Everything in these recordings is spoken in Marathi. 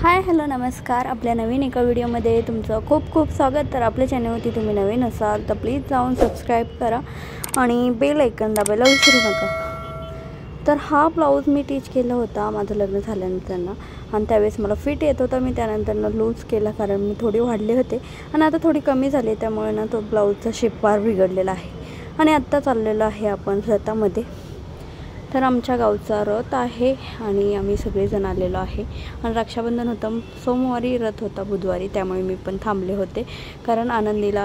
हाय हॅलो नमस्कार. आपल्या नवीन एका व्हिडिओमध्ये तुमचं खूप खूप स्वागत. तर आपल्या चॅनलवरती तुम्ही नवीन असाल तर प्लीज जाऊन सबस्क्राईब करा आणि बेल आयकॉन दाबायला विसरू नका. तर हा ब्लाऊज मी टीच केला होता माझं लग्न झाल्यानंतर आणि त्यावेळेस मला फिट येत होता. मी त्यानंतर लूज केला कारण मी थोडी वाढले होते आणि आता थोडी कमी झाली, त्यामुळे तो ब्लाऊजचा शेप फार बिघडलेला आहे. आणि आत्ता चाललेलो आहे आपण रथामध्ये. तर आमच्या गावचा रथ आहे आणि आम्ही सगळेजण आलेलो आहे. आणि रक्षाबंधन होतं, सोमवारी रथ होता, बुधवारी, त्यामुळे मी पण थांबले होते कारण आनंदीला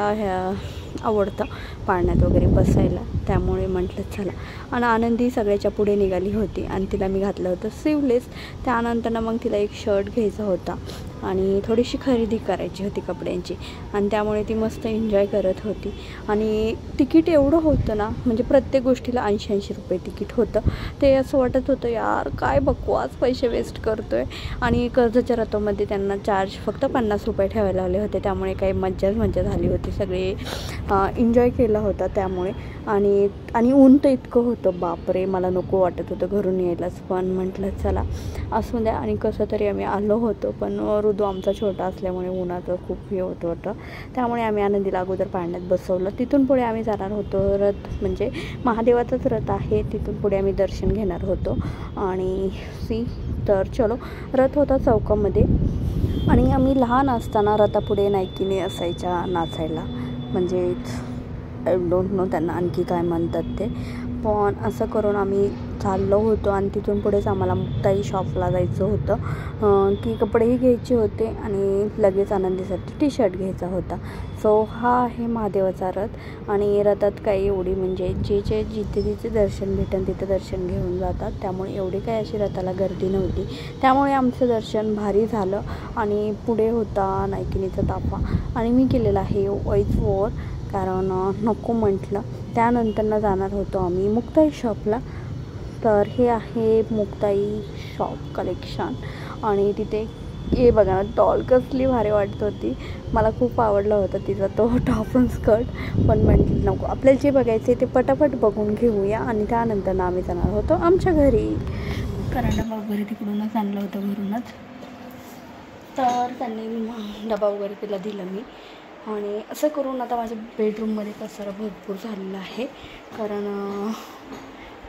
आवडतं पाळण्यात वगैरे बसायला, त्यामुळे म्हटलं चला. आणि आनंदी सगळ्याच्या पुढे निघाली होती आणि तिला मी घातलं होतं स्लीवलेस. त्यानंतर मग तिला एक शर्ट घ्यायचा होता आणि थोडीशी खरेदी करायची होती कपड्यांची, आणि त्यामुळे ती मस्त एन्जॉय करत होती. आणि तिकीट एवढं होतं ना, म्हणजे प्रत्येक गोष्टीला 80-80 रुपये तिकीट होतं. ते असं वाटत होतं यार काय बकवास पैसे वेस्ट करतो आहे. आणि कर्जच्या रथामध्ये त्यांना चार्ज फक्त 50 रुपये ठेवायला लावले होते, त्यामुळे काही मज्जा झाली होती. सगळे एन्जॉय केला होता त्यामुळे. आणि ऊन तर इतकं होतं बापरे, मला नको वाटत होतं घरून यायलाच, पण म्हटलं चला असू द्या. आणि कसं तरी आम्ही आलो होतो, पण ऋतू आमचा छोटा असल्यामुळे उन्हाचं खूप हे होतं, त्यामुळे आम्ही आनंदीला अगोदर पाळण्यात बसवलं. तिथून पुढे आम्ही जाणार होतो रथ, म्हणजे महादेवाचाच रथ आहे, तिथून पुढे आम्ही दर्शन घेणार होतो. आणि तर चलो, रथ होता चौकामध्ये. आणि आम्ही लहान असताना रथापुढे नायकीने असायच्या नाचायला, म्हणजे आय डोंट नो त्यांना आणखी काय म्हणतात ते, पण असं करून आम्ही चाललो होतो. आणि तिथून पुढेच आम्हाला मुक्ताई शॉपला जायचं होतं, की कपडेही घ्यायचे होते आणि लगेच आनंदीसाठी टी शर्ट घ्यायचा होता. सो हा आहे महादेवाचा रथ. आणि रथात काही एवढी म्हणजे जिथे जिथे दर्शन भेटेल तिथे दर्शन घेऊन जातात, त्यामुळे एवढी काही अशी रथाला गर्दी नव्हती, त्यामुळे आमचं दर्शन भारी झालं. आणि पुढे होता नायकिनीचा ताफा आणि मी केलेला आहे वॉइस ओव्हर कारण नको म्हटलं. त्यानंतर जाणार होतो आम्ही मुक्ताई शॉपला. तर हे आहे मुक्ताई शॉप कलेक्शन. आणि तिथे हे बघा डॉल कसली भारी वाटत होती, मला खूप आवडला होता तिचा तो टॉप अँड स्कर्ट. पण म्हटलं नको, आपल्याला जे बघायचे ते पटापट बघून घेऊया. आणि त्यानंतर आम्ही जाणार होतो आमच्या घरी, कारण डबा वगैरे तिकडूनच आणलं होतं घरूनच. तर त्यांनी डबा वगैरे तिला दिला मी. आणि असं करून आता माझ्या बेडरूममध्ये पसारा भरपूर झालेला आहे, कारण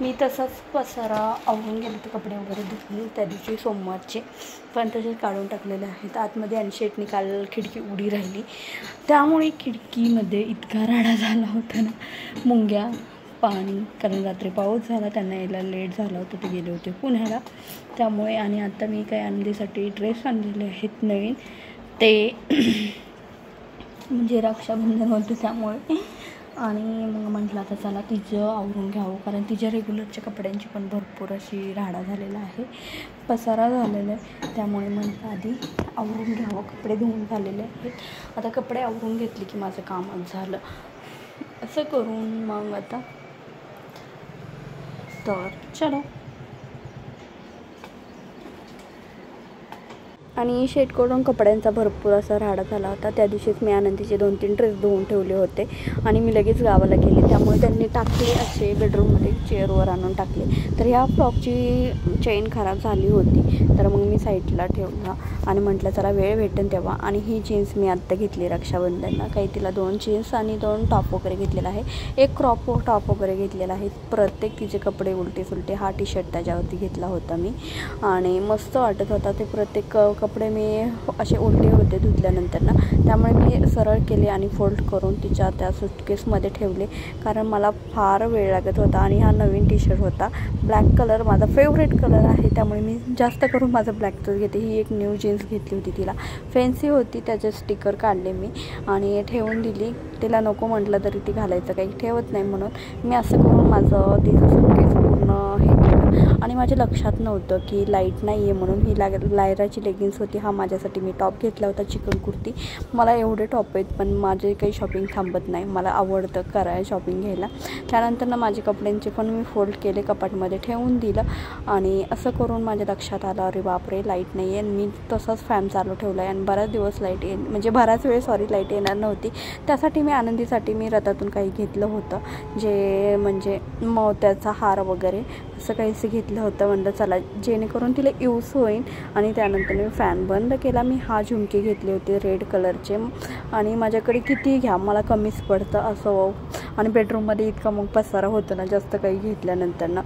मी तसाच पसारा आवरून गेले होते कपडे वगैरे धुवून त्या दिवशी सोमवारचे, पण तसे काढून टाकलेले आहेत आतमध्ये. आणि शेटनी काल खिडकी उडी राहिली, त्यामुळे खिडकीमध्ये इतका राडा झाला होता ना, मुंग्या, पाणी, कारण रात्री पाऊस झाला, त्यांना यायला लेट झाला होता, ते गेले होते पुण्याला, त्यामुळे. आणि आता मी काही आनंदीसाठी ड्रेस आणलेले आहेत नवीन, ते म्हणजे रक्षाबंधन होतं त्यामुळे. आणि मग म्हटलं आता चला तिचं आवरून घ्यावं, कारण तिच्या रेग्युलरच्या कपड्यांची पण भरपूर अशी राडा झालेला आहे, पसारा झालेला आहे, त्यामुळे म्हटलं आधी आवरून घ्यावं. कपडे धुवून झालेले आहेत, आता कपडे आवरून घेतले की माझं कामच झालं. असं करून मग आता तर चलो. आणि शेटकडून कपड्यांचा भरपूर असा राडा झाला होता. त्या दिवशीच मी आनंदीचे 2-3 ड्रेस धुवून ठेवले होते आणि मी लगेच गावाला गेले, त्यामुळे त्यांनी टाकले असे बेडरूममध्ये चेअरवर आणून टाकले. तर ह्या फ्रॉकची चेन खराब झाली होती, तर मग मी साईडला ठेवला आणि म्हटलं चला वेळ भेटेल तेव्हा. आणि ही जीन्स मी आत्ता घेतली रक्षाबंधनला, काही तिला 2 जीन्स आणि 2 टॉप वगैरे घेतलेला आहे, एक क्रॉप टॉप वगैरे घेतलेला आहे. प्रत्येक तिचे कपडे उलटे सुलटे. हा टी शर्ट त्याच्यावरती घेतला होता मी आणि मस्त वाटत होता ते. प्रत्येक कपडे मी असे उलटे होते धुतल्यानंतर ना, त्यामुळे मी सरळ केले आणि फोल्ड करून तिच्या त्या सूटकेसमध्ये ठेवले, कारण मला फार वेळ लागत होता. आणि हा नवीन टी शर्ट होता, ब्लॅक कलर माझा फेवरेट कलर आहे, त्यामुळे मी जास्त करून माझं ब्लॅकच घेते. ही एक न्यू जीन्स घेतली होती, तिला फॅन्सी होती, त्याचे स्टिकर काढले मी आणि ठेवून दिली. तिला नको म्हटलं तरी ती घालायचं काही ठेवत नाही, म्हणून मी असं करून माझं तिचं सूटकेस पूर्ण हे केलं. आणि माझ्या लक्षात नव्हतं की लाईट नाही आहे म्हणून. ही लायराची लेगिन्स होती, हा माझ्यासाठी मी टॉप घेतला होता, चिकन कुर्ती. मला एवढे टॉप आहेत, पण माझे काही शॉपिंग थांबत नाही, मला आवडतं शॉपिंग घ्यायला. त्यानंतर माझे कपड्यांचे पण मी फोल्ड केले, कपाटमध्ये ठेवून दिलं. आणि असं करून माझ्या लक्षात आलं अरे बापरे लाईट नाही आहे. मी तसंच फॅन चालू ठेवला आहे आणि बराच दिवस बराच वेळ लाईट येणार नव्हती. त्यासाठी मी आनंदीसाठी रथातून काही घेतलं होतं, जे म्हणजे मोत्याचा हार वगैरे असं काहीसे घेतलं घेतलं होतं. म्हणलं चला जेणेकरून तिला यूज होईल. आणि त्यानंतर मी फॅन बंद केला. मी हा झुमके घेतले होते रेड कलरचे आणि माझ्याकडे किती घ्या मला कमीच पडतं असं. आणि बेडरूममध्ये इतका मग पसारा होतो ना जास्त काही घेतल्यानंतर ना.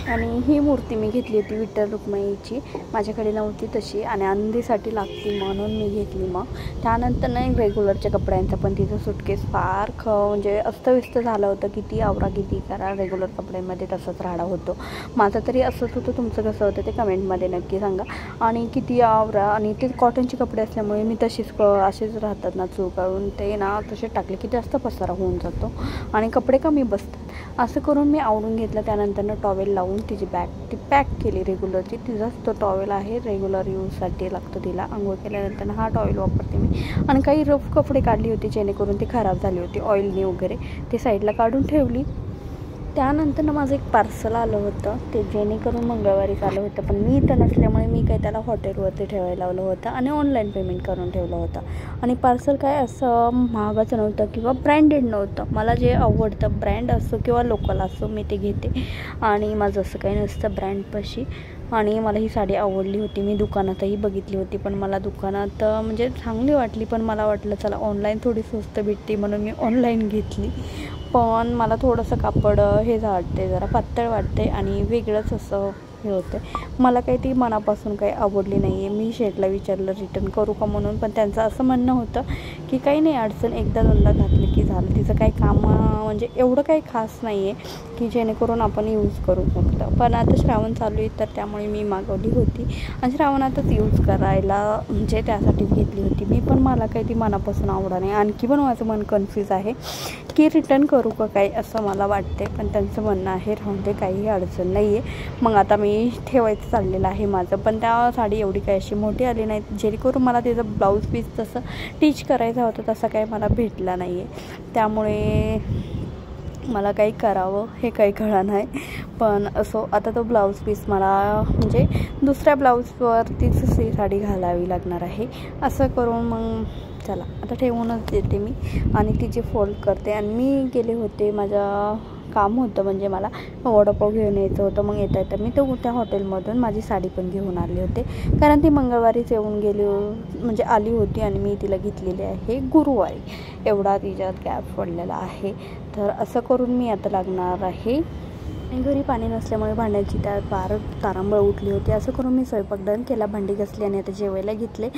आणि ही मूर्ती मी घेतली होती विठ्ठल रुक्मिणीची, माझ्याकडे नव्हती तशी आणि आनंदीसाठी लागती म्हणून मी घेतली. मग त्यानंतर नाही रेग्युलरच्या कपड्यांचा पण तिचं सुटकेस फार म्हणजे अस्तव्यस्त झालं होतं. किती आवरा किती करा रेग्युलर कपड्यांमध्ये तसंच राडा होतो. माझं तरी असंच होतं. तुमचं कसं होतं ते कमेंटमध्ये नक्की सांगा. आणि किती आवरा आणि ते कॉटनचे कपडे असल्यामुळे मी तशीच असेच राहतात ना चुकाळून ते ना तसे टाकले की जास्त पसारा होऊन जातो आणि कपडे कमी बसतात. असं करून मी आवडून घेतलं. त्यानंतर टॉवेल लावून तिची बॅग ती पॅक केली रेग्युलरची. तिचाच तो टॉवेल आहे रेग्युलर यूजसाठी लागतो तिला. आंघोळ केल्यानंतर हा टॉवेल वापरते मी. आणि काही रफ कपडे काढली होती जेणेकरून ती खराब झाली होती ऑइलनी वगैरे, ते साईडला काढून ठेवली. त्यानंतर माझं एक पार्सल आलं होतं ते जेणेकरून मंगळवारीच आलं होतं. पण मी इथं नसल्यामुळे मी काही त्याला हॉटेलवरती ठेवायला लावलं होतं आणि ऑनलाईन पेमेंट करून ठेवलं होतं. आणि पार्सल काय असं महागाचं नव्हतं किंवा ब्रँडेड नव्हतं. मला जे आवडतं ब्रँड असो किंवा लोकल असो मी ते घेते. आणि माझं असं काही नसतं ब्रँडपाशी. आणि मला ही साडी आवडली होती. मी दुकानातही बघितली होती पण मला दुकानात म्हणजे चांगली वाटली. पण मला वाटलं चला ऑनलाईन थोडी स्वस्त भेटते म्हणून मी ऑनलाईन घेतली. पण मला थोडंसं कापड हे वाटते जरा पातळ वाटते आणि वेगळंच असं हे होतं. मला काही ती मनापासून काही आवडली नाही आहे. मी शेटला विचारलं रिटर्न करू का म्हणून, पण त्यांचं असं म्हणणं होतं की काही नाही अडचण, एकदा दोनदा घातली की झालं. तिचं काही काम म्हणजे एवढं काही खास नाही आहे की जेणेकरून आपण यूज करू शकतो. पण आता श्रावण चालू आहे तर त्यामुळे मी मागवली होती आणि श्रावणातच यूज करायला म्हणजे त्यासाठीच घेतली होती मी. पण मला काही ती मनापासून आवडा नाही. आणखी पण माझं मन कन्फ्यूज आहे की रिटर्न करू का काही असं मला वाटते. पण त्यांचं म्हणणं आहे राहून ते काही अडचण नाही आहे. मग आता मी ठेवायचं चाललेलं आहे माझं. पण त्या साडी एवढी काही अशी मोठी आली नाही जेणेकरून मला त्याचं ब्लाऊज पीस तसं टिच करायचा होता तसं काही मला भेटला नाही आहे. त्यामुळे मला काही करावं हे काही कळलं नाही. पण असो आता तो ब्लाऊज पीस मला म्हणजे दुसऱ्या ब्लाऊजवरतीच ही साडी घालावी लागणार आहे. असं करून मग चला आता ठेवूनच देते मी आणि तिचे फोल्ड करते. आणि मी गेले होते माझं काम होतं म्हणजे मला वडापाव घेऊन यायचं होतं. मग येता येतं मी त्या हॉटेलमधून माझी साडी पण घेऊन आले होते कारण ती मंगळवारीच येऊन गेली म्हणजे आली होती आणि मी तिला घेतलेली आहे गुरुवारी. एवढा तिच्यात गॅप पडलेला आहे. तर असं करून मी आता लागणार आहे. घरी पाणी नसल्यामुळे भांड्यांची फार तारांबळ उठली होती. असं करून मी स्वयंपाक डन केला, भांडी घासली आणि आता जेवायला घेतले.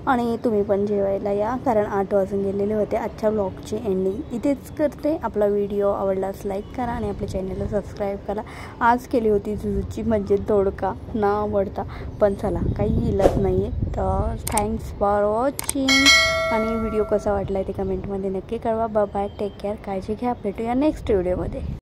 आणि तुम्ही पण जेवायला या कारण 8 वाजून गेलेले होते. आजच्या व्लॉगची एंडिंग इथेच करते. आपला व्हिडिओ आवडल्यास लाईक करा आणि आपल्या चॅनलला सबस्क्राईब करा. आज केली होती झुझूची म्हणजे दोडका न आवडता, पण चला काही इलाज नाही आहे. तर थँक्स फॉर वॉचिंग. आणि व्हिडिओ कसा वाटला आहे ते कमेंटमध्ये नक्की कळवा. बाय बाय, टेक केअर, काळजी घ्या. भेटूया नेक्स्ट व्हिडिओमध्ये.